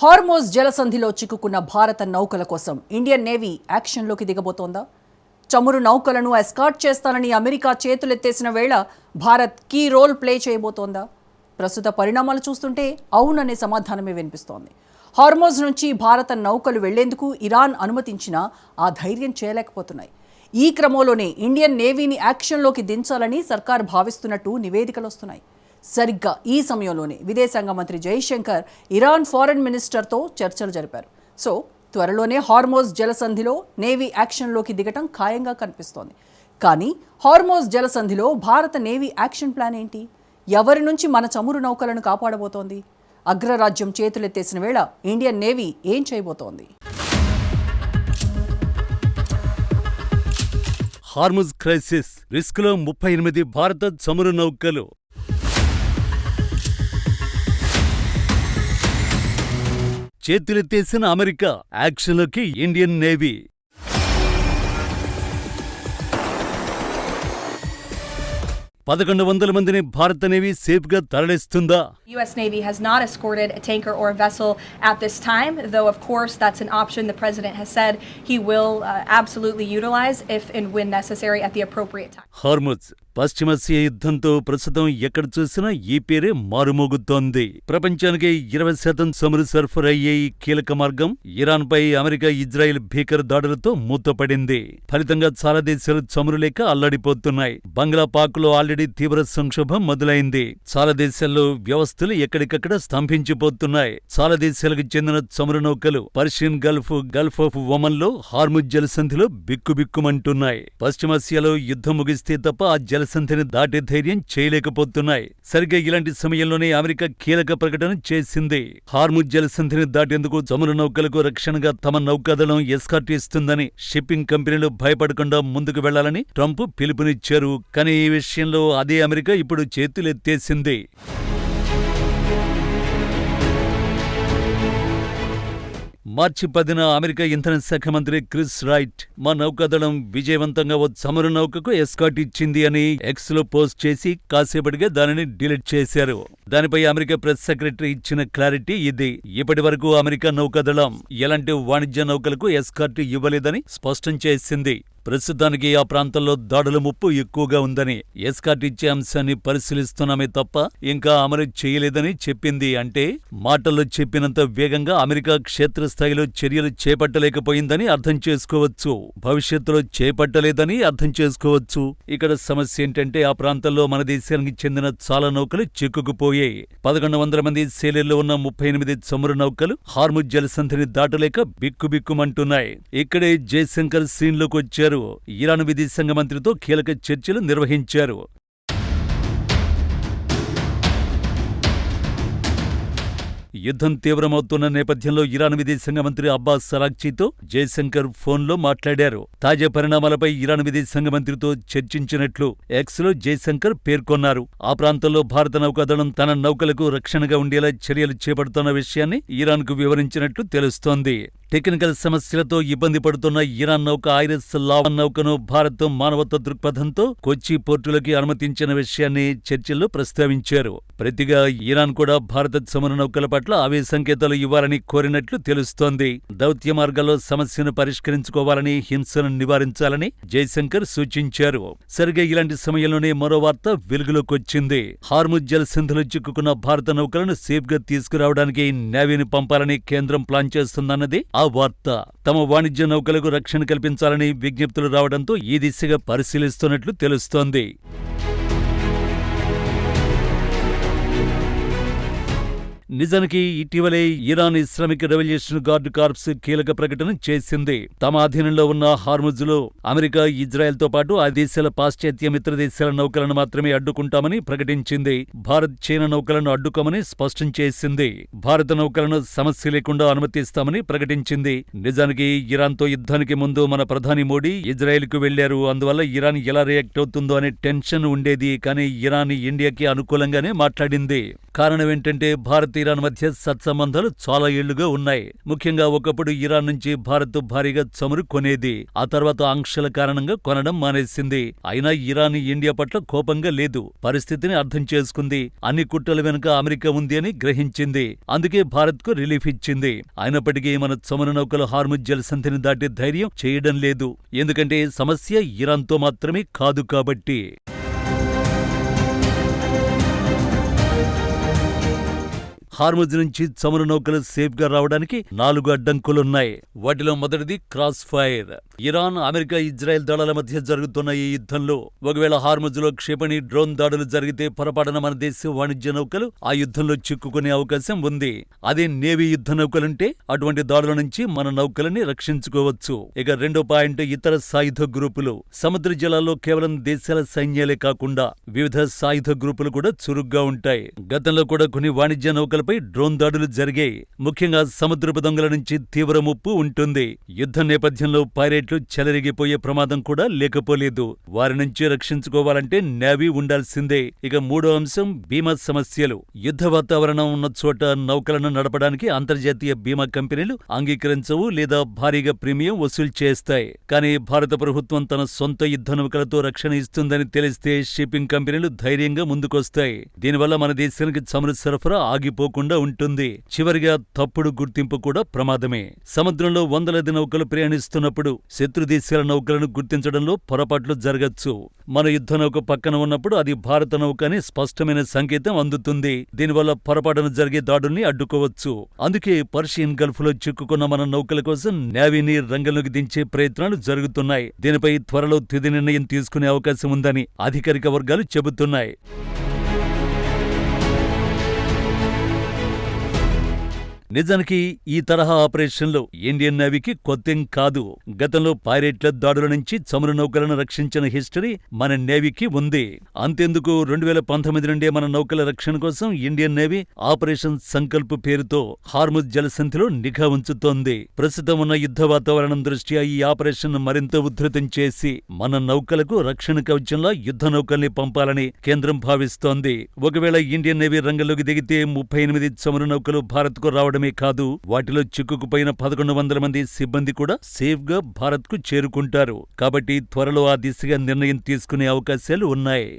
Hormuz జలసంధిలో చిక్కుకున్న భారత నౌకల కోసం ఇండియన్ నేవీ యాక్షన్లోకి దిగబోతోందా? చమురు నౌకలను ఎస్కార్ట్ చేస్తానని అమెరికా చేతులెత్తేసిన వేళ భారత్ కీ రోల్ ప్లే చేయబోతోందా? ప్రస్తుత పరిణామాలు చూస్తుంటే అవుననే సమాధానమే వినిపిస్తోంది. హార్మోజ్ నుంచి భారత నౌకలు వెళ్లేందుకు ఇరాన్ అనుమతించినా ఆ ధైర్యం చేయలేకపోతున్నాయి. ఈ క్రమంలోనే ఇండియన్ నేవీని యాక్షన్లోకి దించాలని సర్కార్ భావిస్తున్నట్టు నివేదికలు వస్తున్నాయి. సరిగ్గా ఈ సమయంలోనే విదేశాంగ మంత్రి జైశంకర్ ఇరాన్ ఫారెన్ మినిస్టర్తో చర్చలు జరిపారు. సో త్వరలోనే హార్మోజ్ జలసంధిలో నేవీ యాక్షన్లోకి దిగటం ఖాయంగా కనిపిస్తోంది. కానీ హార్మోజ్ జలసంధిలో భారత నేవీ యాక్షన్ ప్లాన్ ఏంటి? ఎవరి నుంచి మన చమురు నౌకలను కాపాడబోతోంది? అగ్రరాజ్యం చేతులెత్తేసిన వేళ ఇండియన్ నేవీ ఏం చేయబోతోంది? హార్ముజ్ క్రైసిస్ రిస్క్లో 38 భారత చమురు నౌకలు. చేతులెత్తేసిన అమెరికా, యాక్షన్లోకి ఇండియన్ నేవీ. మందిని భారత నేవీ సేఫ్గా తరలిస్తుందా? U.S. Navy has not escorted a tanker or a vessel at this time, though of course that's an option the President has said he will absolutely utilize if and when necessary at the appropriate time. Hormuz పశ్చిమాసియా యుద్ధంతో ప్రస్తుతం ఎక్కడ చూసినా ఈ పేరే మారుమోగుతోంది. ప్రపంచానికి 20% చమురు సరఫరా అయ్యే ఈ కీలక మార్గం ఇరాన్పై అమెరికా, ఇజ్రాయెల్ భీకర దాడులతో మూతపడింది. ఫలితంగా చాలా దేశాలు చమురు లేక అల్లాడిపోతున్నాయి. బంగ్లాపాక్లో ఆల్రెడీ తీవ్ర సంక్షోభం మొదలైంది. చాలా దేశాల్లో వ్యవస్థలు ఎక్కడికక్కడ స్తంభించిపోతున్నాయి. చాలా దేశాలకు చెందిన చమురు నౌకలు పర్షియన్ గల్ఫ్ ఆఫ్ ఒమన్లో హార్ముజ్ జలసంధిలో బిక్కుబిక్కుమంటున్నాయి. పశ్చిమాసియాలో యుద్ధం ముగిస్తే తప్ప ఆ జలసంధిని దాటే ధైర్యం చేయలేకపోతున్నాయి. సరిగ్గా ఇలాంటి సమయంలోనే అమెరికా కీలక ప్రకటన చేసింది. హార్ముజ్ జలసంధిని దాటేందుకు చమురు నౌకలకు రక్షణగా తమ నౌకాదళం ఎస్కార్ట్ ఇస్తుందని, షిప్పింగ్ కంపెనీలు భయపడకుండా ముందుకు వెళ్లాలని ట్రంప్ పిలుపునిచ్చారు. కానీ ఈ విషయంలో అదే అమెరికా ఇప్పుడు చేతులెత్తేసింది. మార్చి 10న అమెరికా ఇంధన శాఖ మంత్రి క్రిస్ రైట్ మా నౌకాదళం విజయవంతంగా ఓ చమురు నౌకకు ఎస్కార్ట్ ఇచ్చింది అని ఎక్స్లో పోస్ట్ చేసి కాసేపటిగా దానిని డిలీట్ చేశారు. దానిపై అమెరికా ప్రెస్ సెక్రటరీ ఇచ్చిన క్లారిటీ ఇది. ఇప్పటి వరకు అమెరికా నౌకాదళం ఎలాంటి వాణిజ్య నౌకలకు ఎస్కార్ట్ ఇవ్వలేదని స్పష్టం చేసింది. ప్రస్తుతానికి ఆ ప్రాంతంలో దాడుల ముప్పు ఎక్కువగా ఉందని, ఎస్కార్ట్ ఇచ్చే అంశాన్ని పరిశీలిస్తున్నామే తప్ప ఇంకా అమలు చేయలేదని చెప్పింది. అంటే మాటల్లో చెప్పినంత వేగంగా అమెరికా క్షేత్రస్థాయిలో చర్యలు చేపట్టలేకపోయిందని అర్థం చేసుకోవచ్చు. భవిష్యత్తులో చేపట్టలేదని అర్థం చేసుకోవచ్చు. ఇక్కడ సమస్య ఏంటంటే ఆ ప్రాంతంలో మన దేశానికి చెందిన చాలా నౌకలు చిక్కుకుపోయాయి. 1100 మంది సేలర్లో ఉన్న 38 చమురు నౌకలు హార్ముజ్ జలసంధిని దాటలేక బిక్కుబిక్కుమంటున్నాయి. ఇక్కడే జైశంకర్ సీన్లోకి వచ్చారు. ఇరాన్ విదేశాంగ మంత్రితో కీలక చర్చలు నిర్వహించారు. యుద్ధం తీవ్రమవుతున్న నేపథ్యంలో ఇరాన్ విదేశాంగ మంత్రి అబ్బాస్ అరాగ్చీతో జైశంకర్ ఫోన్లో మాట్లాడారు. తాజా పరిణామాలపై ఇరాన్ విదేశాంగ మంత్రితో చర్చించినట్లు ఎక్స్లో జైశంకర్ పేర్కొన్నారు. ఆ ప్రాంతంలో భారత నౌకాదళం తన నౌకలకు రక్షణగా ఉండేలా చర్యలు చేపడుతున్న విషయాన్ని ఇరాన్కు వివరించినట్లు తెలుస్తోంది. టెక్నికల్ సమస్యలతో ఇబ్బంది పడుతున్న ఇరాన్ నౌక ఐరిస్ లావన్ నౌకను భారత్ మానవత్వ దృక్పథంతో కొచ్చి పోర్టులకి అనుమతించిన విషయాన్ని చర్చల్లో ప్రస్తావించారు. ప్రతిగా ఇరాన్ కూడా భారత చమురు నౌకల పట్ల అవే సంకేతాలు ఇవ్వాలని కోరినట్లు తెలుస్తోంది. దౌత్య మార్గాల్లో సమస్యను పరిష్కరించుకోవాలని, హింసను నివారించాలని జైశంకర్ సూచించారు. సరిగా ఇలాంటి సమయంలోనే మరో వార్త వెలుగులోకొచ్చింది. హార్ముజ్ జలసంధిలో చిక్కుకున్న భారత నౌకలను సేఫ్గా తీసుకురావడానికి నేవీని పంపాలని కేంద్రం ప్లాన్ చేస్తుందన్నది ఆ వార్త. తమ వాణిజ్య నౌకలకు రక్షణ కల్పించాలని విజ్ఞప్తులు రావడంతో ఈ దిశగా పరిశీలిస్తున్నట్లు తెలుస్తోంది. నిజానికి ఇటీవలే Iran Islamic revolution guard corps కీలక ప్రకటన చేసింది. తమ అధీనంలో ఉన్న హార్ముజ్లో అమెరికా, ఇజ్రాయెల్తో పాటు ఆ దేశాల పాశ్చాత్య మిత్ర దేశాల నౌకలను మాత్రమే అడ్డుకుంటామని ప్రకటించింది. భారత్, చైనా నౌకలను అడ్డుకోమని స్పష్టం చేసింది. భారత నౌకలను సమస్య లేకుండా అనుమతిస్తామని ప్రకటించింది. నిజానికి ఇరాన్తో యుద్ధానికి ముందు మన ప్రధాని మోడీ ఇజ్రాయెల్కు వెళ్లారు. అందువల్ల ఇరాన్ ఎలా రియాక్ట్ అవుతుందో అనే టెన్షన్ ఉండేది. కానీ ఇరాన్ ఇండియాకి అనుకూలంగానే మాట్లాడింది. కారణం ఏంటంటే భారత్ ఇరాన్ మధ్య సత్సంబంధాలు చాలా ఏళ్లుగా ఉన్నాయి. ముఖ్యంగా ఒకప్పుడు ఇరాన్ నుంచి భారత్ భారీగా చమురు కొనేది. ఆ తర్వాత ఆంక్షల కారణంగా కొనడం మానేసింది. అయినా ఇరాన్ ఇండియా పట్ల కోపంగా లేదు. పరిస్థితిని అర్థం చేసుకుంది. అన్ని కుట్రల వెనుక అమెరికా ఉంది అని గ్రహించింది. అందుకే భారత్ కు రిలీఫ్ ఇచ్చింది. అయినప్పటికీ మన చమురు నౌకలు హార్ముజ్ జలసంధిని దాటే ధైర్యం చేయడం లేదు. ఎందుకంటే సమస్య ఇరాన్తో మాత్రమే కాదు కాబట్టి. హార్ముజ్ నుంచి చమురు నౌకలు సేఫ్ గా రావడానికి 4 అడ్డంకులున్నాయి. వాటిలో మొదటిది cross fire. Iran, America, Israel దళాల మధ్య జరుగుతున్న ఈ యుద్ధంలో ఒకవేళ హార్ముజ్ లో క్షిపణి, డ్రోన్ దాడులు జరిగితే పొరపాటున మన దేశ వాణిజ్య నౌకలు ఆ యుద్ధంలో చిక్కుకునే అవకాశం ఉంది. అదే నేవీ యుద్ధ నౌకలుంటే అటువంటి దాడుల నుంచి మన నౌకలని రక్షించుకోవచ్చు. ఇక రెండో పాయింట్ ఇతర సాయుధ గ్రూపులు. సముద్ర జలాల్లో కేవలం దేశాల సైన్యాలే కాకుండా వివిధ సాయుధ గ్రూపులు కూడా చురుగ్గా ఉంటాయి. గతంలో కూడా కొన్ని వాణిజ్య నౌకలపై డ్రోన్ దాడులు జరిగాయి. ముఖ్యంగా సముద్రపు దొంగల నుంచి తీవ్ర ముప్పు ఉంటుంది. యుద్ధ నేపథ్యంలో పైరేట్లు చెలరిగిపోయే ప్రమాదం కూడా లేకపోలేదు. వారి నుంచి రక్షించుకోవాలంటే నేవీ ఉండాల్సిందే. ఇక మూడో అంశం బీమా సమస్యలు. యుద్ధ వాతావరణం ఉన్న చోట నౌకలను నడపడానికి అంతర్జాతీయ బీమా కంపెనీలు అంగీకరించవు లేదా భారీగా ప్రీమియం వసూలు చేస్తాయి. కానీ భారత ప్రభుత్వం తన సొంత యుద్ధ నౌకలతో రక్షణ ఇస్తుందని తెలిస్తే షిప్పింగ్ కంపెనీలు ధైర్యంగా ముందుకొస్తాయి. దీనివల్ల మన దేశానికి చమురు సరఫరా ఆగిపోకుండా ఉంటుంది. చివరిగా తప్పుడు గుర్తింపు కూడా ప్రమాదమే. సముద్రంలో వందలాది నౌకలు ప్రయాణిస్తున్నప్పుడు శత్రు దేశాల నౌకలను గుర్తించడంలో పొరపాట్లు జరగచ్చు. మన యుద్ధ నౌక పక్కన ఉన్నప్పుడు అది భారత నౌక అని స్పష్టమైన సంకేతం అందుతుంది. దీనివల్ల పొరపాటున జరిగే దాడుల్ని అడ్డుకోవచ్చు. అందుకే పర్షియన్ గల్ఫ్ లో చిక్కుకున్న మన నౌకల కోసం నేవీని రంగంలోకి దించే ప్రయత్నాలు జరుగుతున్నాయి. దీనిపై త్వరలో తుది నిర్ణయం తీసుకునే అవకాశం ఉందని అధికారిక వర్గాలు చెబుతున్నాయి. నిజానికి ఈ తరహా ఆపరేషన్లు ఇండియన్ నేవీకి కొత్తేం కాదు. గతంలో పైరేట్ల దాడుల నుంచి చమురు నౌకలను రక్షించిన హిస్టరీ మన నేవీకి ఉంది. అంతెందుకు 2019 నుండే మన నౌకల రక్షణ కోసం ఇండియన్ నేవీ ఆపరేషన్ సంకల్ప్ పేరుతో హార్ముజ్ జలసంధిలో నిఘా ఉంచుతోంది. ప్రస్తుతం ఉన్న యుద్ధ వాతావరణం దృష్ట్యా ఈ ఆపరేషన్ మరింత ఉధృతం చేసి మన నౌకలకు రక్షణ కవచంలా యుద్ధ నౌకల్ని పంపాలని కేంద్రం భావిస్తోంది. ఒకవేళ ఇండియన్ నేవీ రంగంలోకి దిగితే 38 చమురు నౌకలు భారత్కు రావడం కాదు, వాటిలో చిక్కుకుపోయిన 1100 మంది సిబ్బంది కూడా సేఫ్ గా భారత్ కు చేరుకుంటారు. కాబట్టి త్వరలో ఆ దిశగా నిర్ణయం తీసుకునే అవకాశాలు ఉన్నాయి.